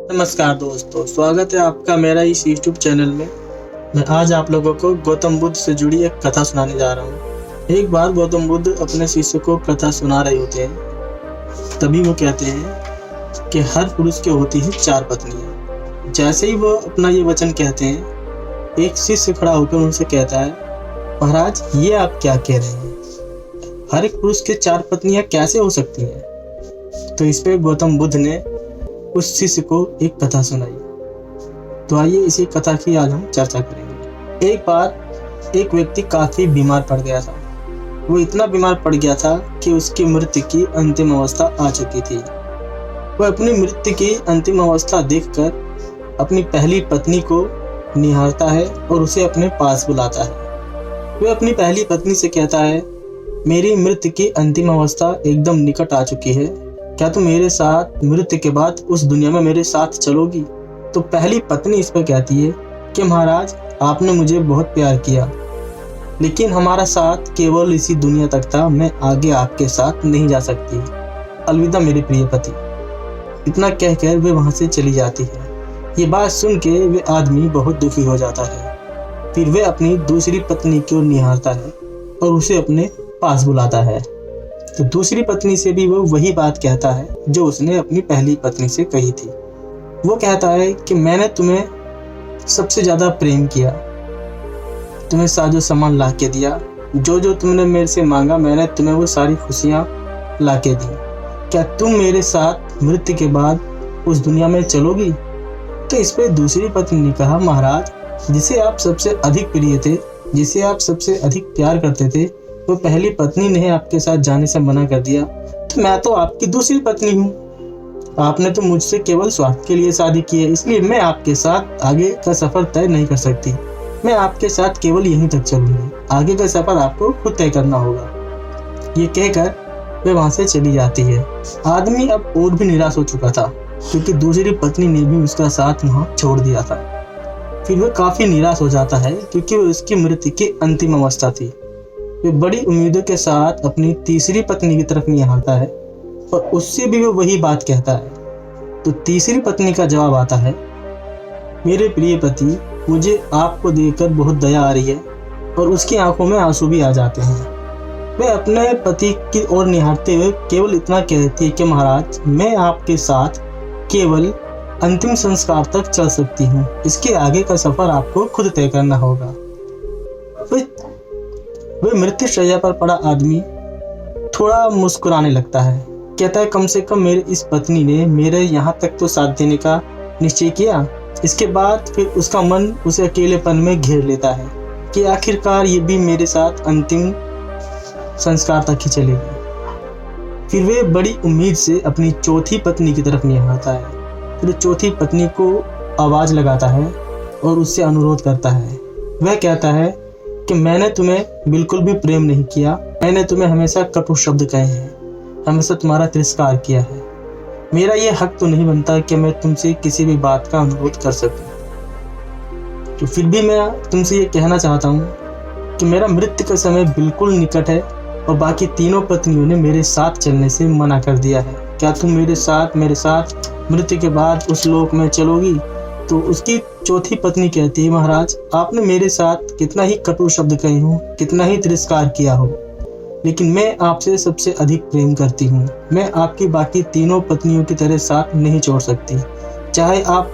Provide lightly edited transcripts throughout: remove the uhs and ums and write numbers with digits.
नमस्कार दोस्तों, स्वागत है आपका मेरा इस YouTube चैनल में। मैं आज आप लोगों को गौतम बुद्ध से जुड़ी एक कथा सुनाने जा रहा हूँ। एक बार गौतम बुद्ध अपने शिष्य को कथा सुना रहे होते हैं। तभी वो कहते हैं कि हर पुरुष के होती है 4 पत्नियाँ। जैसे ही वो अपना ये वचन कहते हैं, एक शिष्य खड़ा होकर उनसे कहता है, महाराज ये आप क्या कह रहे हैं? हर एक पुरुष के 4 पत्नियाँ कैसे हो सकती हैं? तो इस पे गौतम बुद्ध ने उस शिष्य को एक कथा सुनाई। तो आइए इसी कथा की आज हम चर्चा करेंगे। एक बार एक व्यक्ति काफी बीमार पड़ गया था। वो इतना बीमार पड़ गया था कि उसकी मृत्यु की अंतिम अवस्था आ चुकी थी। वह अपनी मृत्यु की अंतिम अवस्था देखकर अपनी पहली पत्नी को निहारता है और उसे अपने पास बुलाता है। वह अपनी पहली पत्नी से कहता है, मेरी मृत्यु की अंतिम अवस्था एकदम निकट आ चुकी है, क्या तुम मेरे साथ मृत्यु के बाद उस दुनिया में मेरे साथ चलोगी? तो पहली पत्नी इस पर कहती है कि महाराज आपने मुझे बहुत प्यार किया, लेकिन हमारा साथ केवल इसी दुनिया तक था, मैं आगे आपके साथ नहीं जा सकती। अलविदा मेरे प्रिय पति। इतना कहकर वे वहां से चली जाती है। ये बात सुन के वे आदमी बहुत दुखी हो जाता है। फिर वे अपनी दूसरी पत्नी को निहारता है और उसे अपने पास बुलाता है। तो दूसरी पत्नी से भी वो वही बात कहता है जो उसने अपनी पहली पत्नी से कही थी। वो कहता है कि मैंने तुम्हें सबसे ज़्यादा प्रेम किया, तुम्हें साजो सामान ला के दिया, जो जो तुमने मेरे से मांगा मैंने तुम्हें वो सारी खुशियाँ ला के दी। क्या तुम मेरे साथ मृत्यु के बाद उस दुनिया में चलोगी? तो इस पर दूसरी पत्नी ने कहा, महाराज जिसे आप सबसे अधिक प्रिय थे, जिसे आप सबसे अधिक प्यार करते थे, वो पहली पत्नी ने आपके साथ जाने से मना कर दिया, तो मैं तो आपकी दूसरी पत्नी हूँ। आपने तो मुझसे केवल स्वार्थ के लिए शादी की है, इसलिए मैं आपके साथ आगे का सफर तय नहीं कर सकती। मैं आपके साथ केवल यहीं तक चलूंगी, आगे का सफर आपको खुद तय करना होगा। ये कहकर वे वहां से चली जाती है। आदमी अब और भी निराश हो चुका था, क्योंकि दूसरी पत्नी ने भी उसका साथ वहां छोड़ दिया था। फिर वह काफी निराश हो जाता है, क्योंकि उसकी मृत्यु की अंतिम अवस्था थी। वे बड़ी उम्मीदों के साथ अपनी तीसरी पत्नी की तरफ निहारता है और उससे भी वो वही बात कहता है। तो तीसरी पत्नी का जवाब आता है, मेरे प्रिय पति मुझे आपको देखकर बहुत दया आ रही है, और उसकी आंखों में आंसू भी आ जाते हैं। वह अपने पति की ओर निहारते हुए केवल इतना कहती है कि महाराज मैं आपके साथ केवल अंतिम संस्कार तक चल सकती हूँ, इसके आगे का सफर आपको खुद तय करना होगा। वह मृत्यु शैया पर पड़ा आदमी थोड़ा मुस्कुराने लगता है। कहता है, कम से कम मेरे इस पत्नी ने मेरे यहाँ तक तो साथ देने का निश्चय किया। इसके बाद फिर उसका मन उसे अकेलेपन में घेर लेता है कि आखिरकार ये भी मेरे साथ अंतिम संस्कार तक ही चलेगी। फिर वे बड़ी उम्मीद से अपनी चौथी पत्नी की तरफ निहारता है। फिर चौथी पत्नी को आवाज लगाता है और उससे अनुरोध करता है। वह कहता है कि मैंने तुम्हें बिल्कुल भी प्रेम नहीं किया, मैंने तुम्हें हमेशा कटु शब्द कहे हैं, हमेशा तुम्हारा तिरस्कार किया है। मेरा ये हक तो नहीं बनता कि मैं तुमसे किसी भी बात का अनुरोध कर सकूं। तो फिर भी मैं तुमसे ये कहना चाहता हूँ कि मेरा मृत्यु का समय बिल्कुल निकट है और बाकी तीनों पत्नियों ने मेरे साथ चलने से मना कर दिया है। क्या तुम मेरे साथ मृत्यु के बाद उस लोक में चलोगी? तो उसकी चौथी पत्नी कहती है, महाराज आपने मेरे साथ कितना ही कटु शब्द कहे हो, कितना ही तिरस्कार किया हो, लेकिन मैं आपसे सबसे अधिक प्रेम करती हूँ। मैं आपकी बाकी तीनों पत्नियों की तरह साथ नहीं छोड़ सकती। चाहे आप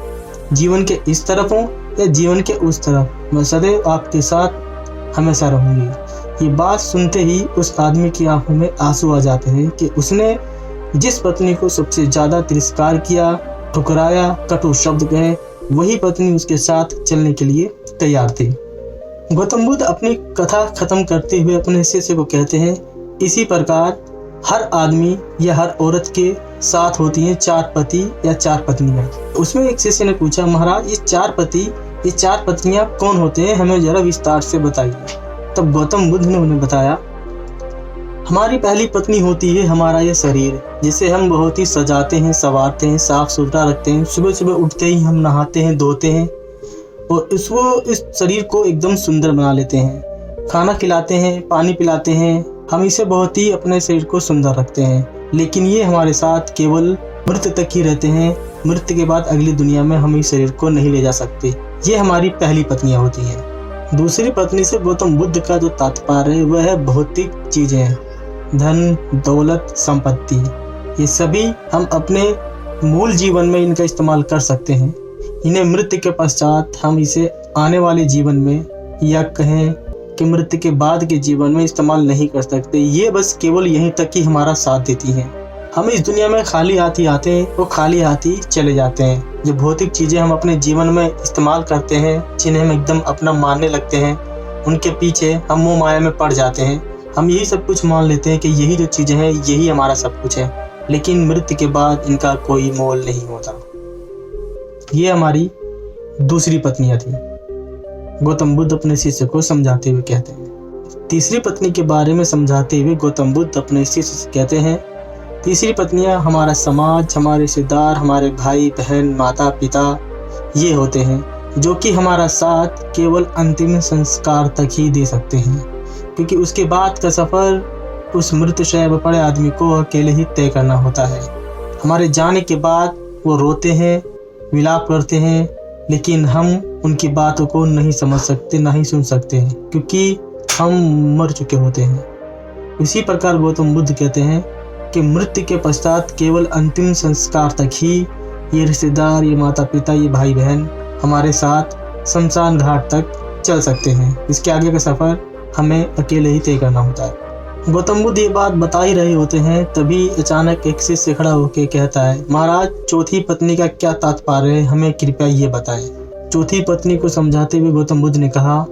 जीवन के इस तरफ हो या जीवन के उस तरफ, मैं सदैव आपके साथ हमेशा रहूंगी। ये बात सुनते ही उस आदमी की आंखों में आंसू आ जाते हैं कि उसने जिस पत्नी को सबसे ज्यादा तिरस्कार किया, ठुकराया, कटु शब्द कहे, वही पत्नी उसके साथ चलने के लिए तैयार थी। गौतम बुद्ध अपनी कथा खत्म करते हुए अपने शिष्य को कहते हैं, इसी प्रकार हर आदमी या हर औरत के साथ होती हैं 4 पति या 4 पत्नियां। उसमें एक शिष्य ने पूछा, महाराज ये 4 पति, ये 4 पत्नियां कौन होते हैं, हमें जरा विस्तार से बताइए। तब गौतम बुद्ध ने उन्हें बताया, हमारी पहली पत्नी होती है हमारा यह शरीर, जिसे हम बहुत ही सजाते हैं, संवारते हैं, साफ सुथरा रखते हैं। सुबह सुबह उठते ही हम नहाते हैं, धोते हैं और इस शरीर को एकदम सुंदर बना लेते हैं। खाना खिलाते हैं, पानी पिलाते हैं, हम इसे बहुत ही अपने शरीर को सुंदर रखते हैं। लेकिन ये हमारे साथ केवल मृत्यु तक ही रहते हैं। मृत्यु के बाद अगली दुनिया में हम इस शरीर को नहीं ले जा सकते। ये हमारी पहली पत्नियां होती हैं। दूसरी पत्नी से गौतम बुद्ध का जो तात्पर्य है वह है भौतिक चीजें, धन, दौलत, संपत्ति। ये सभी हम अपने मूल जीवन में इनका इस्तेमाल कर सकते हैं। इन्हें मृत्यु के पश्चात हम इसे आने वाले जीवन में या कहें कि मृत्यु के बाद के जीवन में इस्तेमाल नहीं कर सकते। ये बस केवल यहीं तक ही हमारा साथ देती हैं। हम इस दुनिया में खाली हाथी आते हैं और खाली हाथी चले जाते हैं। जो भौतिक चीज़ें हम अपने जीवन में इस्तेमाल करते हैं, जिन्हें हम एकदम अपना मानने लगते हैं, उनके पीछे हम मोह माया में पड़ जाते हैं। हम यही सब कुछ मान लेते हैं कि यही जो चीज़ें हैं यही हमारा सब कुछ है, लेकिन मृत्यु के बाद इनका कोई मोल नहीं होता। ये हमारी दूसरी पत्नियां थी। गौतम बुद्ध अपने शिष्य को समझाते हुए कहते हैं। तीसरी पत्नी के बारे में समझाते हुए गौतम बुद्ध अपने शिष्य से कहते हैं, तीसरी पत्नियां हमारा समाज, हमारे रिश्तेदार, हमारे भाई बहन, माता पिता ये होते हैं जो कि हमारा साथ केवल अंतिम संस्कार तक ही दे सकते हैं, क्योंकि उसके बाद का सफ़र उस मृतशैया पर पड़े आदमी को अकेले ही तय करना होता है। हमारे जाने के बाद वो रोते हैं, विलाप करते हैं, लेकिन हम उनकी बातों को नहीं समझ सकते, नहीं सुन सकते हैं, क्योंकि हम मर चुके होते हैं। इसी प्रकार गौतम बुद्ध कहते हैं कि मृत्यु के पश्चात केवल अंतिम संस्कार तक ही ये रिश्तेदार, ये माता पिता, ये भाई बहन हमारे साथ शमशान घाट तक चल सकते हैं। इसके आगे का सफ़र हमें अकेले ही तय करना होता है। गौतम बुद्ध ये बात बता ही रहे होते हैं, तभी अचानक एक शिष्य खड़ा होकर कहता है, महाराज चौथी पत्नी का क्या तात्पर्य है, हमें कृपया ये बताएं। चौथी पत्नी को समझाते हुए गौतम बुद्ध ने कहा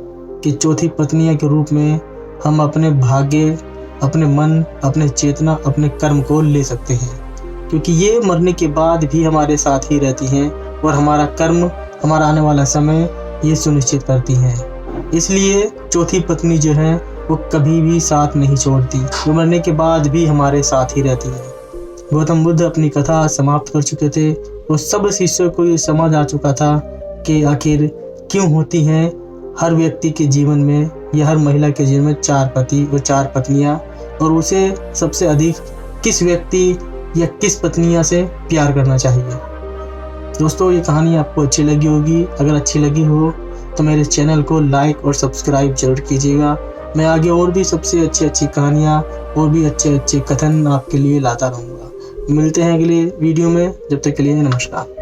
कि चौथी पत्नियां के रूप में हम अपने भाग्य, अपने मन, अपने चेतना, अपने कर्म को ले सकते हैं, क्योंकि ये मरने के बाद भी हमारे साथ ही रहती हैं और हमारा कर्म, हमारा आने वाला समय ये सुनिश्चित करती हैं। इसलिए चौथी पत्नी जो है वो कभी भी साथ नहीं छोड़ती, वो मरने के बाद भी हमारे साथ ही रहती है। गौतम बुद्ध अपनी कथा समाप्त कर चुके थे और सब शिष्यों को ये समझ आ चुका था कि आखिर क्यों होती हैं हर व्यक्ति के जीवन में या हर महिला के जीवन में 4 पति और 4 पत्नियां, और उसे सबसे अधिक किस व्यक्ति या किस पत्नियां से प्यार करना चाहिए। दोस्तों, ये कहानी आपको अच्छी लगी होगी। अगर अच्छी लगी हो तो मेरे चैनल को लाइक और सब्सक्राइब जरूर कीजिएगा। मैं आगे और भी सबसे अच्छी कहानियाँ और भी अच्छे कथन आपके लिए लाता रहूँगा। मिलते हैं अगले वीडियो में, जब तक के लिए नमस्कार।